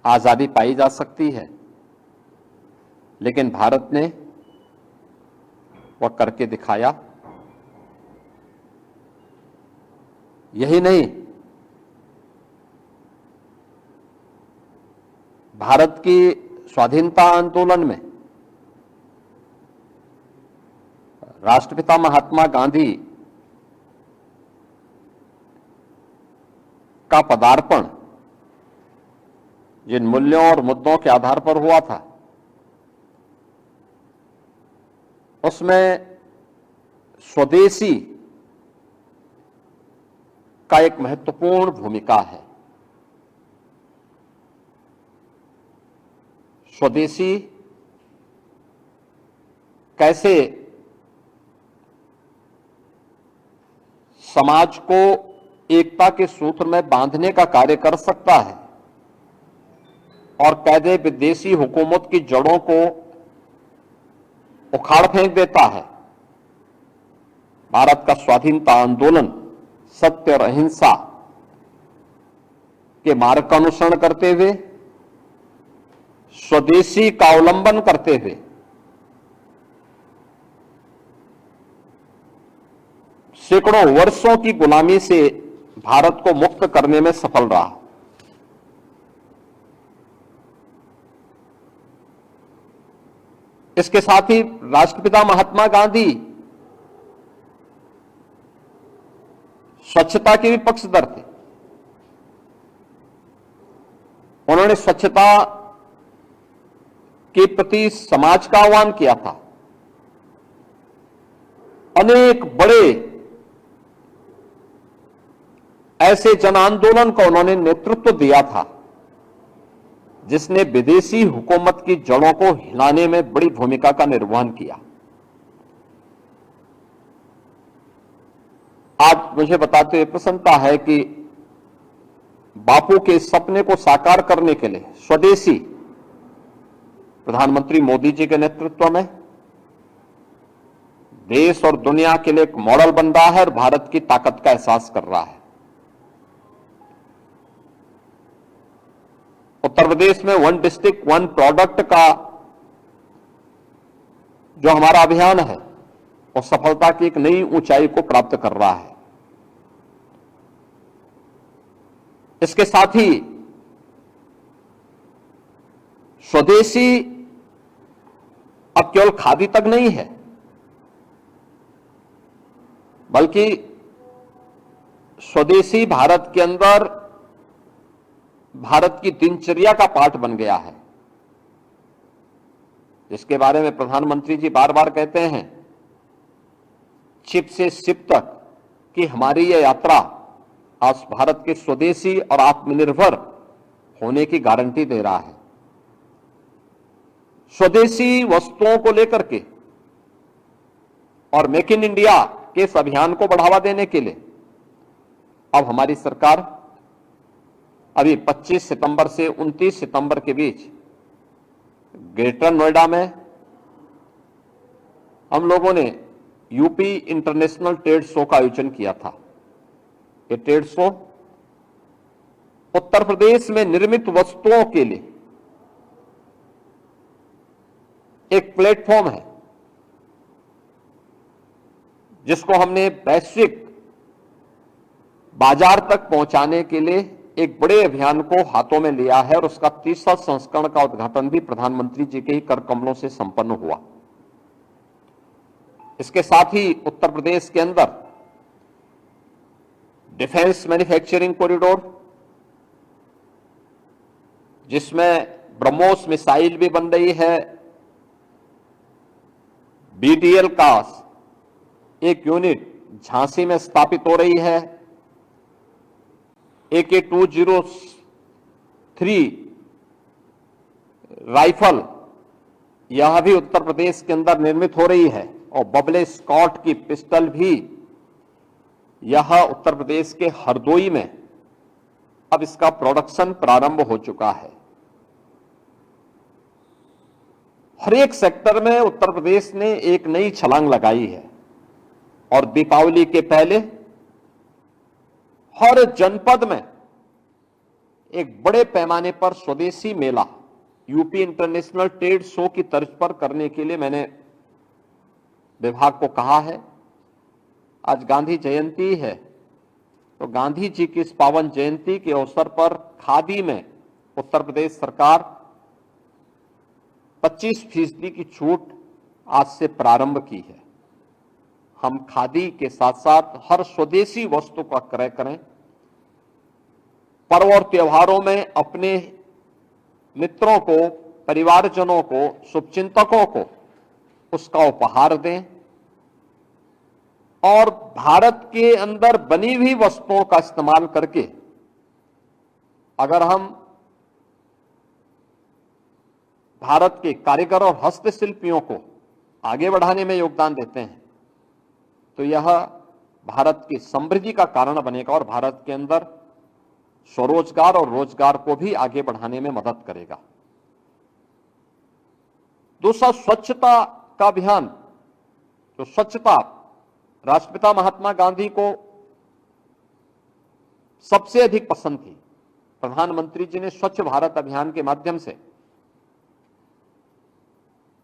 आजादी पाई जा सकती है, लेकिन भारत ने वह करके दिखाया। यही नहीं, भारत की स्वाधीनता आंदोलन में राष्ट्रपिता महात्मा गांधी का पदार्पण जिन मूल्यों और मुद्दों के आधार पर हुआ था, उसमें स्वदेशी का एक महत्वपूर्ण भूमिका है। स्वदेशी कैसे समाज को एकता के सूत्र में बांधने का कार्य कर सकता है और कैसे विदेशी हुकूमत की जड़ों को उखाड़ फेंक देता है। भारत का स्वाधीनता आंदोलन सत्य और अहिंसा के मार्ग का अनुसरण करते हुए, स्वदेशी का अवलंबन करते हुए सैकड़ों वर्षों की गुलामी से भारत को मुक्त करने में सफल रहा। इसके साथ ही राष्ट्रपिता महात्मा गांधी स्वच्छता के भी पक्षधर थे। उन्होंने स्वच्छता के प्रति समाज का आह्वान किया था। अनेक बड़े ऐसे जन आंदोलन का उन्होंने नेतृत्व दिया था जिसने विदेशी हुकूमत की जड़ों को हिलाने में बड़ी भूमिका का निर्वहन किया। आज मुझे बताते हुए प्रसन्नता है कि बापू के सपने को साकार करने के लिए स्वदेशी प्रधानमंत्री मोदी जी के नेतृत्व में देश और दुनिया के लिए एक मॉडल बन रहा है और भारत की ताकत का एहसास कर रहा है। उत्तर प्रदेश में वन डिस्ट्रिक्ट वन प्रोडक्ट का जो हमारा अभियान है वो सफलता की एक नई ऊंचाई को प्राप्त कर रहा है। इसके साथ ही स्वदेशी अब केवल खादी तक नहीं है, बल्कि स्वदेशी भारत के अंदर भारत की दिनचर्या का पार्ट बन गया है, जिसके बारे में प्रधानमंत्री जी बार बार कहते हैं, चिप से शिप तक कि हमारी यह यात्रा आज भारत के स्वदेशी और आत्मनिर्भर होने की गारंटी दे रहा है। स्वदेशी वस्तुओं को लेकर के और मेक इन इंडिया के इस अभियान को बढ़ावा देने के लिए अब हमारी सरकार अभी 25 सितंबर से 29 सितंबर के बीच ग्रेटर नोएडा में हम लोगों ने यूपी इंटरनेशनल ट्रेड शो का आयोजन किया था। ये ट्रेड शो उत्तर प्रदेश में निर्मित वस्तुओं के लिए एक प्लेटफॉर्म है, जिसको हमने वैश्विक बाजार तक पहुंचाने के लिए एक बड़े अभियान को हाथों में लिया है और उसका तीसरा संस्करण का उद्घाटन भी प्रधानमंत्री जी के ही कर कमलों से संपन्न हुआ। इसके साथ ही उत्तर प्रदेश के अंदर डिफेंस मैन्युफैक्चरिंग कॉरिडोर, जिसमें ब्रह्मोस मिसाइल भी बन रही है, बीटीएल का एक यूनिट झांसी में स्थापित हो रही है, AK-203 राइफल यह भी उत्तर प्रदेश के अंदर निर्मित हो रही है और बबले स्कॉट की पिस्टल भी यह उत्तर प्रदेश के हरदोई में अब इसका प्रोडक्शन प्रारंभ हो चुका है। हर एक सेक्टर में उत्तर प्रदेश ने एक नई छलांग लगाई है और दीपावली के पहले हर जनपद में एक बड़े पैमाने पर स्वदेशी मेला यूपी इंटरनेशनल ट्रेड शो की तर्ज पर करने के लिए मैंने विभाग को कहा है। आज गांधी जयंती है, तो गांधी जी की इस पावन जयंती के अवसर पर खादी में उत्तर प्रदेश सरकार 25% की छूट आज से प्रारंभ की है। हम खादी के साथ साथ हर स्वदेशी वस्तु का क्रय करें। पर्व और त्योहारों में अपने मित्रों को, परिवारजनों को, शुभचिंतकों को उसका उपहार दें और भारत के अंदर बनी हुई वस्तुओं का इस्तेमाल करके अगर हम भारत के कारीगर और हस्तशिल्पियों को आगे बढ़ाने में योगदान देते हैं तो यह भारत की समृद्धि का कारण बनेगा और भारत के अंदर स्वरोजगार और रोजगार को भी आगे बढ़ाने में मदद करेगा। दूसरा, स्वच्छता का अभियान। जो स्वच्छता राष्ट्रपिता महात्मा गांधी को सबसे अधिक पसंद थी। प्रधानमंत्री जी ने स्वच्छ भारत अभियान के माध्यम से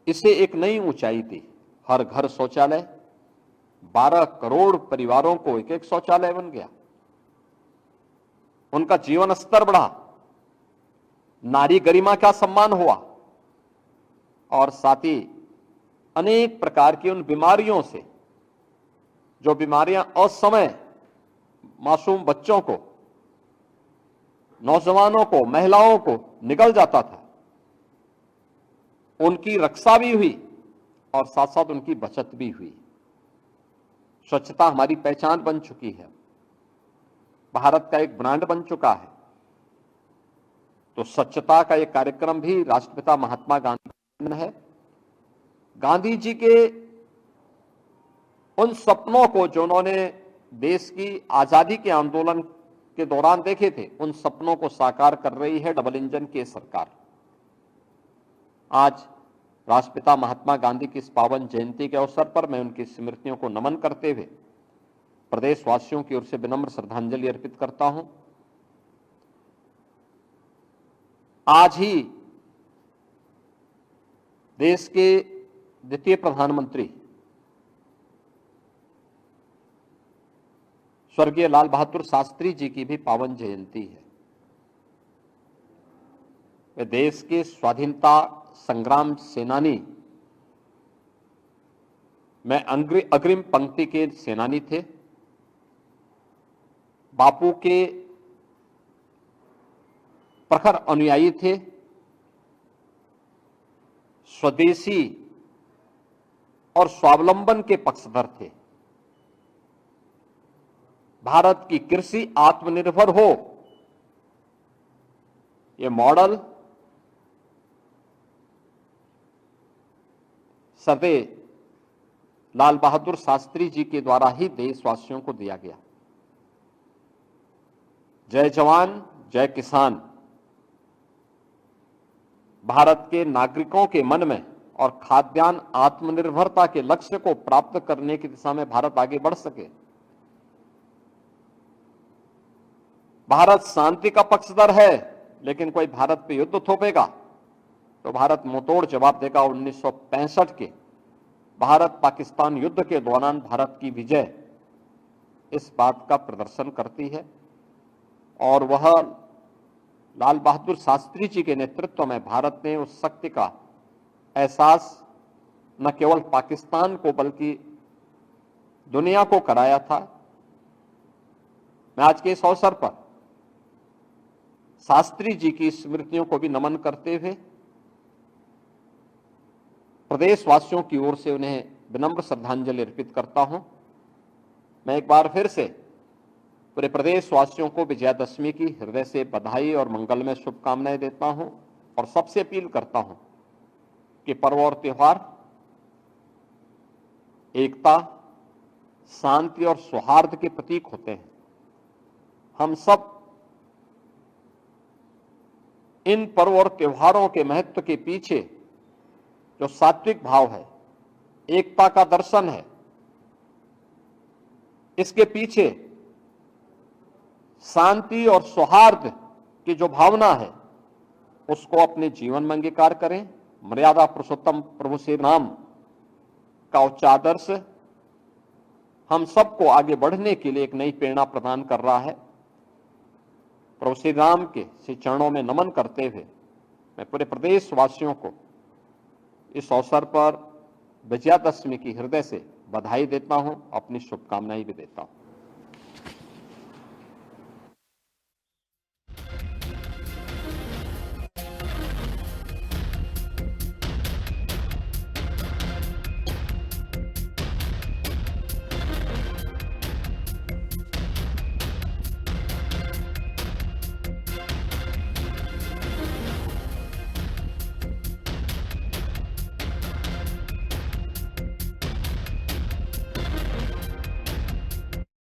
इसे एक नई ऊंचाई दी। हर घर शौचालय, 12 करोड़ परिवारों को एक एक शौचालय बन गया। उनका जीवन स्तर बढ़ा, नारी गरिमा का सम्मान हुआ और साथ ही अनेक प्रकार की उन बीमारियों से, जो बीमारियां असमय मासूम बच्चों को, नौजवानों को, महिलाओं को निगल जाता था, उनकी रक्षा भी हुई और साथ साथ उनकी बचत भी हुई। स्वच्छता हमारी पहचान बन चुकी है, भारत का एक ब्रांड बन चुका है। तो स्वच्छता का एक कार्यक्रम भी राष्ट्रपिता महात्मा गांधी ने है। गांधी जी के उन सपनों को जो उन्होंने देश की आजादी के आंदोलन के दौरान देखे थे, उन सपनों को साकार कर रही है डबल इंजन की सरकार। आज राष्ट्रपिता महात्मा गांधी की इस पावन जयंती के अवसर पर मैं उनकी स्मृतियों को नमन करते हुए प्रदेशवासियों की ओर से विनम्र श्रद्धांजलि अर्पित करता हूं। आज ही देश के द्वितीय प्रधानमंत्री स्वर्गीय लाल बहादुर शास्त्री जी की भी पावन जयंती है। वे देश के स्वाधीनता संग्राम सेनानी में अग्रिम पंक्ति के सेनानी थे। बापू के प्रखर अनुयायी थे। स्वदेशी और स्वावलंबन के पक्षधर थे। भारत की कृषि आत्मनिर्भर हो, यह मॉडल सरदार लाल बहादुर शास्त्री जी के द्वारा ही देशवासियों को दिया गया। जय जवान जय किसान भारत के नागरिकों के मन में और खाद्यान्न आत्मनिर्भरता के लक्ष्य को प्राप्त करने की दिशा में भारत आगे बढ़ सके। भारत शांति का पक्षधर है, लेकिन कोई भारत पे युद्ध थोपेगा तो भारत मुंहतोड़ जवाब देगा। 1965 के भारत पाकिस्तान युद्ध के दौरान भारत की विजय इस बात का प्रदर्शन करती है और वह लाल बहादुर शास्त्री जी के नेतृत्व में भारत ने उस शक्ति का एहसास न केवल पाकिस्तान को बल्कि दुनिया को कराया था। मैं आज के इस अवसर पर शास्त्री जी की स्मृतियों को भी नमन करते हुए प्रदेशवासियों की ओर से उन्हें विनम्र श्रद्धांजलि अर्पित करता हूं। मैं एक बार फिर से पूरे प्रदेशवासियों को विजयादशमी की हृदय से बधाई और मंगलमय शुभकामनाएं देता हूं और सबसे अपील करता हूं कि पर्व और त्योहार एकता, शांति और सौहार्द के प्रतीक होते हैं। हम सब इन पर्व और त्योहारों के महत्व के पीछे जो सात्विक भाव है, एकता का दर्शन है, इसके पीछे शांति और सौहार्द की जो भावना है उसको अपने जीवन में अंगीकार करें। मर्यादा पुरुषोत्तम प्रभु श्री राम का उच्च आदर्श हम सबको आगे बढ़ने के लिए एक नई प्रेरणा प्रदान कर रहा है। प्रभु श्री राम के श्री चरणों में नमन करते हुए मैं पूरे प्रदेशवासियों को इस अवसर पर विजयादशमी की हृदय से बधाई देता हूं, अपनी शुभकामनाएं भी देता हूं।